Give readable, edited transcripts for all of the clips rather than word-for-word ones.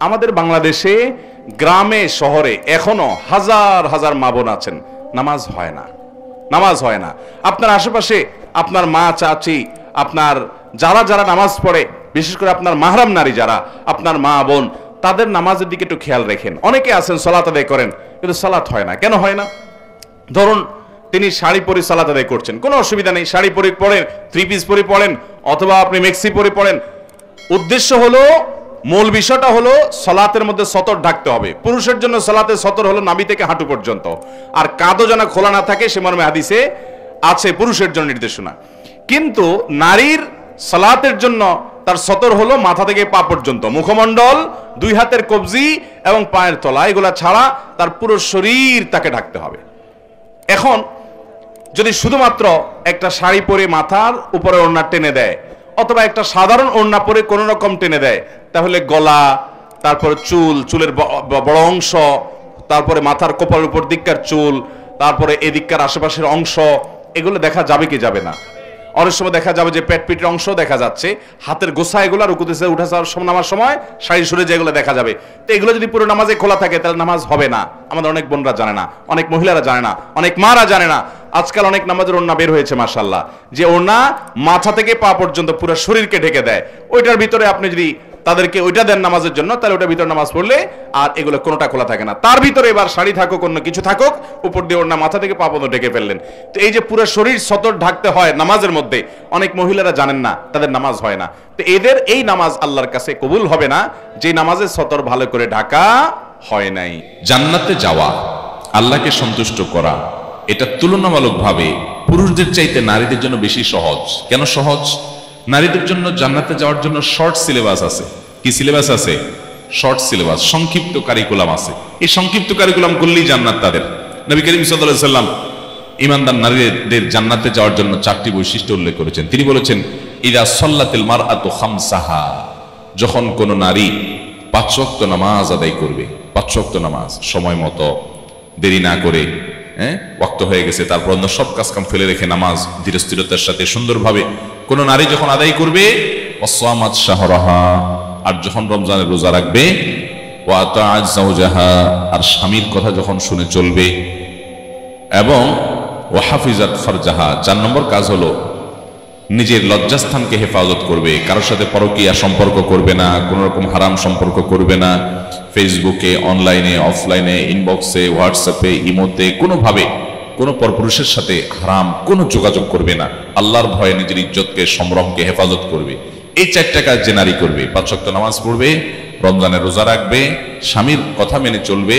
আমাদের বাংলাদেশে গ্রামে শহরে এখনো হাজার হাজার মা বোন আছেন, নামাজ হয় না, নামাজ হয় না। আপনার আশেপাশে আপনার মা চাচি, আপনার যারা যারা নামাজ পড়ে, বিশেষ করে আপনার মাহরাম নারী যারা, আপনার মা বোন, তাদের নামাজের দিকে একটু খেয়াল রাখেন। অনেকে আছেন সালাত আদায় করেন, কিন্তু সালাত হয় না। কেন হয় না? ধরুন তিনি শাড়ি পরে সালাত আদায় করছেন, কোনো অসুবিধা নেই, শাড়ি পরে পড়েন, থ্রি পিস পরে পড়েন, অথবা আপনি মেক্সি পরে পড়েন। উদ্দেশ্য হলো, মূল বিষয়টা হলো সালাতের মধ্যে সতর ঢাকতে হবে। পুরুষের জন্য সালাতের সতর হলো নাভি থেকে হাঁটু পর্যন্ত, আর কাঁধও যেন খোলা না থাকে, সে মর্মে হাদিসে আছে পুরুষের জন্য নির্দেশনা। কিন্তু নারীর সালাতের জন্য তার সতর হলো মাথা থেকে পা পর্যন্ত, মুখমণ্ডল, দুই হাতের কবজি এবং পায়ের তলা, এগুলা ছাড়া তার পুরো শরীর তাকে ঢাকতে হবে। এখন যদি শুধুমাত্র একটা শাড়ি পরে মাথার উপরে ওড়না টেনে দেয়, অথবা একটা সাধারণ ওড়না পরে কোন রকম টেনে দেয়, তাহলে গলা, তারপরে চুল, চুলের বড় অংশ, তারপরে মাথার কপালের উপর দিককার চুল, তারপরে এদিককার আশেপাশের অংশ, এগুলো দেখা যাবে কি যাবে না? অনেক সময় দেখা যাবে যে পেট পিটের অংশ দেখা যাচ্ছে, হাতের গোছা, এগুলো রুকুতেছে উঠা নামার সময় শাড়ি সরে যেগুলো দেখা যাবে। তো এগুলো যদি পুরো নামাজে খোলা থাকে তাহলে নামাজ হবে না। আমাদের অনেক বোনরা জানে না, অনেক মহিলারা জানে না, অনেক মারা জানে না। আজকাল অনেক নামাজের ওড়না বের হয়েছে মাশাআল্লাহ, যে ওড়না মাথা থেকে পা পর্যন্ত পুরো শরীরকে ঢেকে দেয়। ওইটার ভিতরে আপনি যদি তাদেরকে ওইটা দেন নামাজের জন্য, তাহলে ওটার ভিতরে নামাজ পড়লে আর এগুলো কোনোটা খোলা থাকে না। তার ভিতরে এবার শাড়ি থাকুক, অন্য কিছু থাকুক, উপর দিয়ে ওড়না মাথা থেকে পা পর্যন্ত ঢেকে ফেললেন। তো এই যে পুরো শরীর সতর ঢাকতে হয় নামাজের মধ্যে, অনেক মহিলারা জানেন না, তাদের নামাজ হয় না। তো এদের এই নামাজ আল্লাহর কাছে কবুল হবে না, যে নামাজের সতর ভালো করে ঢাকা হয় নাই। জান্নাতে যাওয়া, আল্লাহকে সন্তুষ্ট করা, এটা তুলনামূলকভাবে পুরুষদের চাইতে নারীদের জন্য বেশি সহজ। কেন সহজ? নারীদের জন্য জান্নাতে যাওয়ার জন্য শর্ট সিলেবাস আছে। কি সিলেবাস আছে? শর্ট সিলেবাস, সংক্ষিপ্ত কারিকুলাম আছে। এই সংক্ষিপ্ত কারিকুলাম করলেই জান্নাত তাদের। নবী করিম সাল্লাল্লাহু আলাইহি ওয়াসাল্লাম ঈমানদার নারীদের জান্নাতে যাওয়ার জন্য 4টি বৈশিষ্ট্য উল্লেখ করেছেন। তিনি বলেছেন, ইযা সাল্লাতিল মারআতু খামসাহা, যখন কোন নারী 5 ওয়াক্ত নামাজ আদায় করবে, 5 ওয়াক্ত নামাজ সময় মতো, দেরি না করে, ওয়াক্ত হয়ে গেছে, তারপর অন্য সব কাজ কাম ফেলে রেখে নামাজ ধীরস্থিরতার সাথে সুন্দরভাবে কোন নারী যখন আদায় করবে, ওয়াসামাত শাহরাহা, আর যখন রমজানের রোজা রাখবে, ওয়া আতাআত যাওজাহা, আর স্বামীর কথা যখন শুনে চলবে, এবং ওয়া হাফিজাত ফারজাহা, 4 নম্বর কাজ হলো নিজের লজ্জাস্থানকে হেফাজত করবে, কারোর সাথে পরকীয়া সম্পর্ক করবে না, কোন রকম হারাম সম্পর্ক করবে না, ফেসবুকে, অনলাইনে, অফলাইনে, ইনবক্সে, হোয়াটসঅ্যাপে, ইমোতে কোনোভাবে কোনো পরপুরুষের সাথে হারাম কোনো যোগাযোগ করবে না, আল্লাহর ভয়ে নিজের ইজ্জতকে, সম্ভ্রমকে হেফাজত করবে। এই 4টা কাজ যে নারী করবে, 5 ওয়াক্ত নামাজ পড়বে, রমজানের রোজা রাখবে, স্বামীর কথা মেনে চলবে,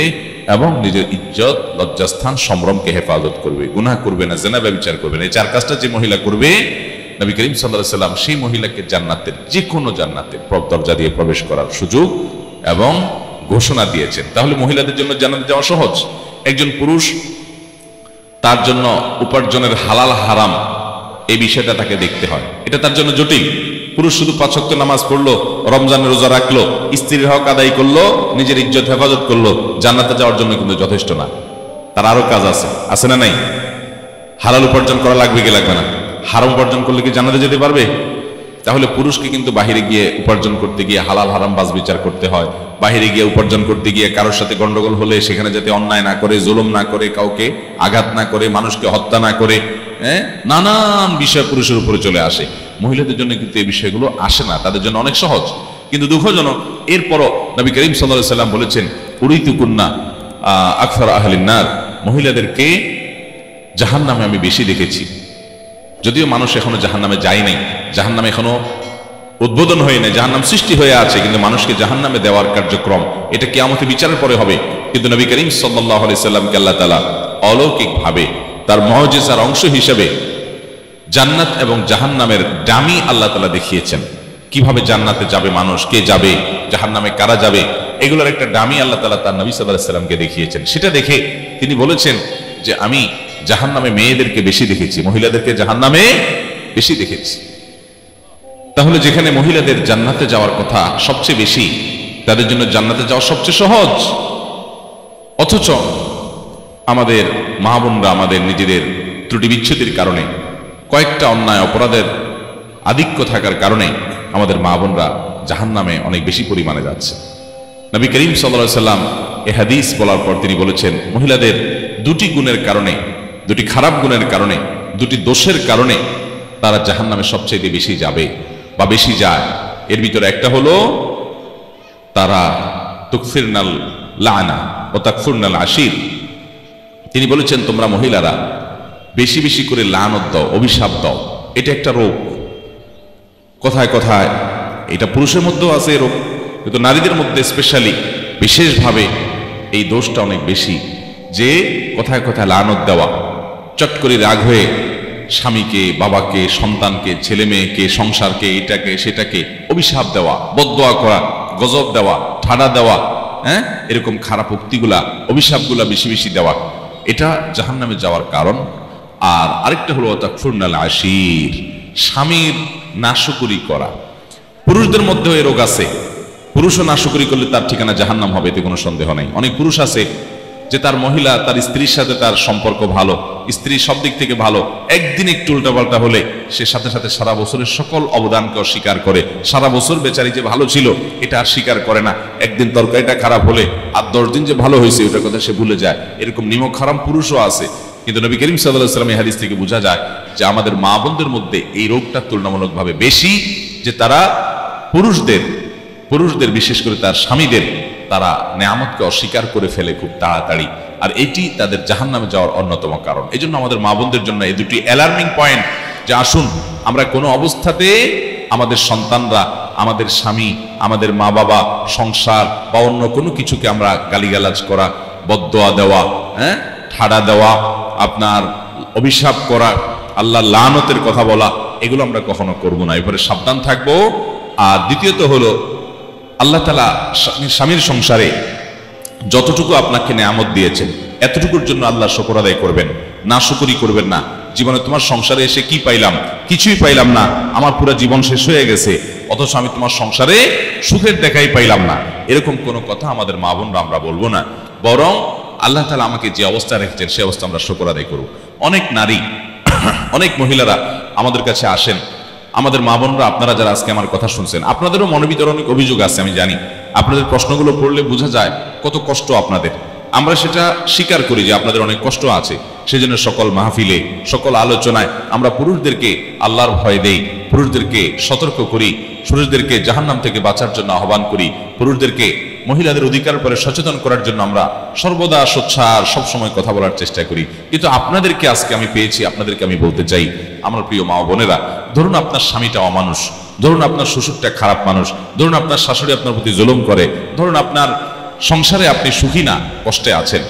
এবং নিজের ইজ্জত, লজ্জাস্থান, সম্ভ্রমকে হেফাজত করবে, গুনাহ করবে না, জিনা ব্যভিচার করবে না, এই 4 কাজটা যে মহিলা করবে, নবী করিম সাল্লাল্লাহু আলাইহি ওয়াসাল্লাম সেই মহিলাকে জান্নাতের যে কোনো জান্নাতের দরজা দিয়ে প্রবেশ করার সুযোগ এবং ঘোষণা দিয়েছেন। তাহলে মহিলাদের জন্য জান্নাতে যাওয়া সহজ। একজন পুরুষ, তার জন্য উপার্জনের হালাল হারাম এই বিষয়টা তাকে দেখতে হয়, এটা তার জন্য জটিল। পুরুষ শুধু 5 ওয়াক্ত নামাজ পড়লো, রমজানের রোজা রাখলো, স্ত্রীর হক আদায় করলো, নিজের ইজ্জত হেফাজত করলো, জান্নাতে যাওয়ার জন্য কিন্তু যথেষ্ট না। তার আরো কাজ আছে, আছে না নাই? হালাল উপার্জন করা লাগবে কি লাগবে না? হারাম উপার্জন করলে কি জান্নাতে যেতে পারবে? তাহলে পুরুষকে কিন্তু বাহিরে গিয়ে উপার্জন করতে গিয়ে হালাল হারাম বাজ বিচার করতে হয়। বাহিরে গিয়ে উপার্জন করতে গিয়ে কারোর সাথে গন্ডগোল হলে সেখানে যাতে অন্যায় না করে, জুলুম না করে, কাউকে আঘাত না করে, মানুষকে হত্যা না করে, নানান বিষয় পুরুষের উপরে চলে আসে। মহিলাদের জন্য কিন্তু এই বিষয়গুলো আসে না, তাদের জন্য অনেক সহজ। কিন্তু দুঃখজনক, এরপরও নবী করিম সাল্লাল্লাহু আলাইহি ওয়াসাল্লাম বলেছেন, উরিতুকুন্না আকসার আহলিন নার, মহিলাদেরকে জাহান্নামে আমি বেশি দেখেছি। যদিও মানুষ এখনো জাহান্নামে যায় নাই, জাহান্নামে এখনো উদ্বোধন হয়ে নাই, জাহান্নাম সৃষ্টি হয়ে আছে, কিন্তু মানুষকে জাহান্নামে দেওয়ার কার্যক্রম এটা কিয়ামতের বিচারের পরে হবে। কিন্তু নবী করিম সাল্লাল্লাহু আলাইহি সাল্লামকে আল্লাহ তাআলা অলৌকিকভাবে তার মুজিজার অংশ হিসেবে জান্নাত এবং জাহান্নামের ডামি আল্লাহ তাআলা দেখিয়েছেন। কিভাবে জান্নাতে যাবে মানুষ, কে যাবে, জাহান্নামে কারা যাবে, এগুলোর একটা ডামি আল্লাহ তাআলা তার নবী সাল্লাল্লাহু আলাইহি সাল্লামকে দেখিয়েছেন। সেটা দেখে তিনি বলেছেন যে আমি জাহান্নামে মেয়েদেরকে বেশি দেখেছি, মহিলাদেরকে জাহান্নামে বেশি দেখেছি। তাহলে যেখানে মহিলাদের জান্নাতে যাওয়ার কথা সবচেয়ে বেশি, তাদের জন্য জান্নাতে যাওয়া সবচেয়ে সহজ, অথচ আমাদের মা বোনরা আমাদের নিজেদের ত্রুটি বিচ্ছুতির কারণে, কয়েকটা অন্যায় অপরাধের আধিক্য থাকার কারণে আমাদের মা বোনরা জাহান্নামে অনেক বেশি পরিমাণে যাচ্ছে। নবী করিম সাল্লাল্লাহু আলাইহি সাল্লাম এই হাদিস বলার পর তিনি বলেছেন, মহিলাদের দুটি গুণের কারণে, দুটি খারাপ গুণের কারণে, দুটি দোষের কারণে তারা জাহান্নামে সবচেয়ে বেশি যাবে বা বেশি যায়। এর ভিতরে একটা হলো তারা তুকফিরনাল লানা ও তাকফুরনাল আশির। তিনি বলেছেন, তোমরা মহিলারা বেশি বেশি করে লানত দাও, অভিশাপ দাও। এটা একটা রোগ। কথায় কথায় এটা পুরুষের মধ্যেও আছে রোগ, কিন্তু নারীদের মধ্যে স্পেশালি বিশেষভাবে এই দোষটা অনেক বেশি, যে কথায় কথায় লানত দেওয়া, চট করে রাগ হয়ে স্বামীকে, বাবাকে, সন্তানকে, ছেলে মেয়েকে, সংসারকে, এটাকে সেটাকে অভিশাপ দেওয়া, বদদোয়া করা, গজব দেওয়া, ঠাড়া দেওয়া, হ্যাঁ, এরকম খারাপ উক্তিগুলা, অভিশাপগুলা বেশি বেশি দেওয়া, এটা জাহান্নামে যাওয়ার কারণ। আর আরেকটা হলো তাকফুরনাল আশির, স্বামীর নাশকরি করা। পুরুষদের মধ্যেও এই রোগ আছে। পুরুষও নাশকরি করলে তার ঠিকানা জাহান্নাম হবে, এতে কোনো সন্দেহ নাই। অনেক পুরুষ আছে যে তার মহিলা, তার স্ত্রীর সাথে তার সম্পর্ক ভালো, স্ত্রী সব দিক থেকে ভালো, একদিন একটু উল্টাপাল্টা হলে সে সাথে সাথে সারা বছরের সকল অবদানকে অস্বীকার করে। সারা বছর বেচারি যে ভালো ছিল এটা আর স্বীকার করে না। একদিন তরকারিটা খারাপ হলে আর 10 দিন যে ভালো হয়েছে ওটার কথা সে ভুলে যায়। এরকম নিমক হারাম পুরুষও আছে। কিন্তু নবী করিম সাল্লাল্লাহু আলাইহি ওয়াসাল্লাম এই হাদিস থেকে বোঝা যায় যে আমাদের মা বোনদের মধ্যে এই রোগটা তুলনামূলকভাবে বেশি, যে তারা পুরুষদের বিশেষ করে তার স্বামীদের, তারা নেয়ামতকে অস্বীকার করে ফেলে খুব তাড়াতাড়ি। আর এটি তাদের জাহান্নামে যাওয়ার অন্যতম কারণ। এই জন্য আমাদের মা বোনদের জন্য এই দুটি অ্যালার্মিং পয়েন্ট, যে আসুন আমরা কোনো অবস্থাতে আমাদের সন্তানরা, আমাদের স্বামী, আমাদের মা বাবা, সংসার বা অন্য কোনো কিছুকে আমরা গালিগালাজ করা, বদদোয়া দেওয়া, হ্যাঁ, ঠাড়া দেওয়া, আপনার অভিশাপ করা, আল্লাহ লানতের কথা বলা, এগুলো আমরা কখনো করব না। এরপরে সাবধান থাকবো। আর দ্বিতীয়ত হলো, আল্লাহ তাআলা স্বামীর সংসারে যতটুকু আপনাকে নেয়ামত দিয়েছেন এতটুকুর জন্য আল্লাহ শুকর আদায় করবেন, নাশকরি করবেন না। জীবনে তোমার সংসারে এসে কি পাইলাম? কিছুই পাইলাম না, আমার পুরো জীবন শেষ হয়ে গেছে, অথচ আমি তোমার সংসারে সুখের দেখাই পাইলাম না, এরকম কোনো কথা আমাদের মা বোনরা আমরা বলবো না। বরং আল্লাহ তাআলা আমাকে যে অবস্থা রেখেছেন সে অবস্থা আমরা শুকর আদায় করব। অনেক নারী, অনেক মহিলারা আমাদের কাছে আসেন, আমাদের মা বোনরা, আপনারা যারা আজকে আমার কথা শুনছেন, আপনাদেরও মনের ভিতরে অনেক অভিযোগ আছে, আমি জানি। আপনাদের প্রশ্নগুলো পড়লে বোঝা যায় কত কষ্ট আপনাদের। আমরা সেটা স্বীকার করি যে আপনাদের অনেক কষ্ট আছে। সেজন্য সকল মাহফিলে, সকল আলোচনায় আমরা পুরুষদেরকে আল্লাহর ভয় দেই, পুরুষদেরকে সতর্ক করি, পুরুষদেরকে জাহান্নাম থেকে বাঁচার জন্য আহ্বান করি, পুরুষদেরকে মহিলাদের অধিকার পরে সচেতন করার জন্য আমরা সর্বদা সোচ্চার সবসময় কথা বলার চেষ্টা করি। কিন্তু আপনাদেরকে আজকে আমি পেয়েছি, আপনাদেরকে আমি বলতে চাই, আমার প্রিয় মা বোনেরা, ধরুন আপনার স্বামীটা অমানুষ, ধরুন আপনার শ্বশুরটা খারাপ মানুষ, ধরুন আপনার শাশুড়ি আপনার প্রতি জুলুম করে, ধরুন আপনার সংসারে আপনি সুখী না, কষ্টে আছেন।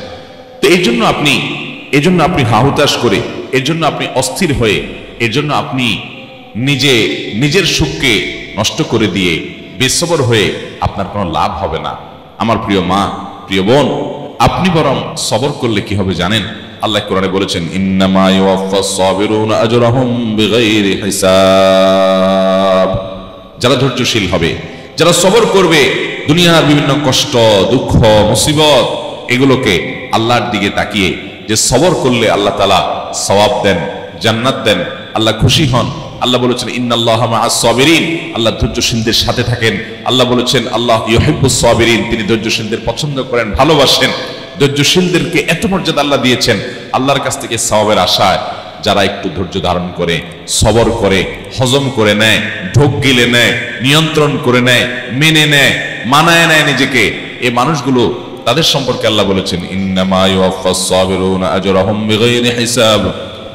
তো এই জন্য আপনি হাহুতাশ করে, এর জন্য আপনি অস্থির হয়ে, এর জন্য আপনি নিজের সুখকে নষ্ট করে দিয়ে বেসবর হয়ে আপনার কোনো লাভ হবে না। আমার প্রিয় মা, প্রিয় বোন, আপনি বরং সবর করলে কি হবে জানেন? আল্লাহ কোরআনে বলেছেন, ইন্নামা ইউওয়াফাস সাবিরুনা আজরাহুম বিগাইরি হিসাব। যারা ধৈর্যশীল হবে, যারা সবর করবে, দুনিয়ার বিভিন্ন কষ্ট, দুঃখ, মুসিবত, এগুলোকে আল্লাহর দিকে তাকিয়ে যে সবর করলে আল্লাহ তাআলা সওয়াব দেন, জান্নাত দেন, আল্লাহ খুশি হন। আল্লাহ বলেছেন, ইন্নাল্লাহা মাআস সাবিরিন, আল্লাহ ধৈর্যশীলদের সাথে থাকেন। আল্লাহ বলেছেন, আল্লাহ ইউহিব্বুস সাবিরিন, তিনি ধৈর্যশীলদের পছন্দ করেন, ভালোবাসেন। ধৈর্যশীলদেরকে এত মর্যাদা আল্লাহ দিয়েছেন। আল্লাহর কাছ থেকে সওয়াবের আশায় যারা একটু ধৈর্য ধারণ করে, সবর করে, হজম করে নেয়, ঢোক গিলে নেয়, নিয়ন্ত্রণ করে নেয়, মেনে নেয়, মানায় নেয় নিজেকে, এই মানুষগুলো, তাদের সম্পর্কে আল্লাহ বলেছেন, ইন্নামা ইউওয়াফাস সাবিরুনা আজরাহুম বিগাইরি হিসাব।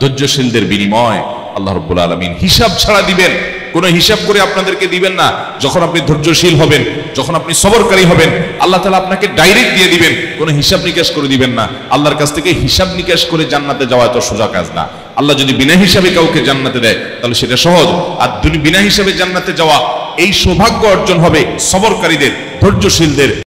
ধৈর্যশীলদের বিনিময় আল্লাহ রাব্বুল আলামিন হিসাব ছাড়া দিবেন। কোনো হিসাব করে আপনাদেরকে দিবেন না। যখন আপনি ধৈর্যশীল হবেন, যখন আপনি সবরকারী হবেন, আল্লাহ তাআলা আপনাকে ডাইরেক্ট দিয়ে দিবেন, কোনো হিসাব নিকাশ করে দিবেন না। আল্লাহর কাছ থেকে হিসাব নিকাশ করে জান্নাতে যাওয়া এত সোজা কাজ না। আল্লাহ যদি বিনা হিসাবে কাউকে জান্নাতে দেয় তাহলে সেটা সহজ। আর বিনা হিসাবে জান্নাতে যাওয়া, এই সৌভাগ্য অর্জন হবে সবরকারীদের, ধৈর্যশীলদের।